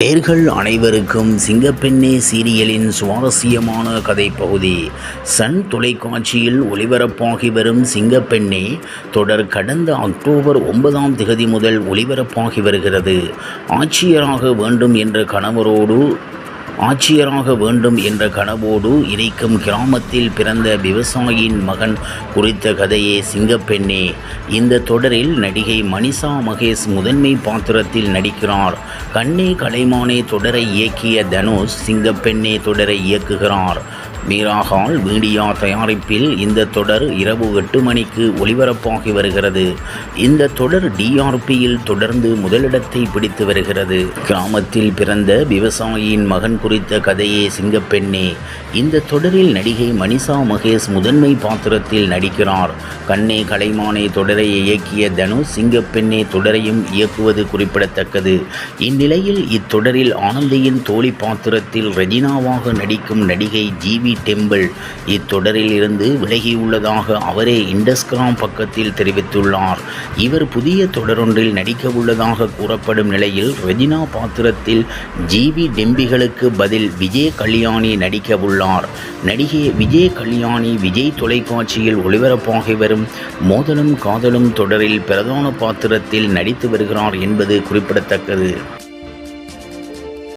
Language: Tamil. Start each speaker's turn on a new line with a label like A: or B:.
A: நேயர்கள் அனைவருக்கும் சிங்கப்பெண்ணே சீரியலின் சுவாரஸ்யமான கதைப்பகுதி. சன் தொலைக்காட்சியில் ஒளிபரப்பாகி வரும் சிங்கப்பெண்ணே தொடர் கடந்த அக்டோபர் 9ஆம் திகதி முதல் ஒளிபரப்பாகி வருகிறது. ஆட்சியராக வேண்டும் என்ற கனவோடு இருக்கும் கிராமத்தில் பிறந்த விவசாயியின் மகன் குறித்த கதையே சிங்கப்பெண்ணே. இந்த தொடரில் நடிகை மனிஷா மகேஷ் முதன்மை பாத்திரத்தில் நடிக்கிறார். கண்ணே கலைமானே தொடரை இயக்கிய தனுஷ் சிங்கப்பெண்ணே தொடரை இயக்குகிறார். மீராகால் மீடியா தயாரிப்பில் இந்த தொடர் இரவு 8 மணிக்கு ஒளிபரப்பாகி வருகிறது. இந்த தொடர் டிஆர்பியில் தொடர்ந்து முதலிடத்தை பிடித்து வருகிறது. கிராமத்தில் பிறந்த விவசாயியின் மகன் குறித்த கதையே சிங்கப்பெண்ணே. இந்த தொடரில் நடிகை மனிஷா மகேஷ் முதன்மை பாத்திரத்தில் நடிக்கிறார். கண்ணே கலைமானே தொடரை இயக்கிய தனுஷ் சிங்கப்பெண்ணே தொடரையும் இயக்குவது குறிப்பிடத்தக்கது. இந்நிலையில் இத்தொடரில் ஆனந்தியின் தோழி பாத்திரத்தில் ரெஜினாவாக நடிக்கும் நடிகை ஜிவி டெம்பிள் இத்தொடரில் இருந்து விலகியுள்ளதாக அவரே இன்ஸ்டாகிராம் பக்கத்தில் தெரிவித்துள்ளார். இவர் புதிய தொடரொன்றில் நடிக்க உள்ளதாக கூறப்படும் நிலையில் ரெஜினா பாத்திரத்தில் ஜிவி டெம்பிகளுக்கு பதில் விஜய் கல்யாணி நடிக்க உள்ளார். நடிகை விஜய் கல்யாணி விஜய் தொலைக்காட்சியில் ஒளிபரப்பாகி வரும் மோதலும் காதலும் தொடரில் பிரதான பாத்திரத்தில் நடித்து வருகிறார் என்பது குறிப்பிடத்தக்கது.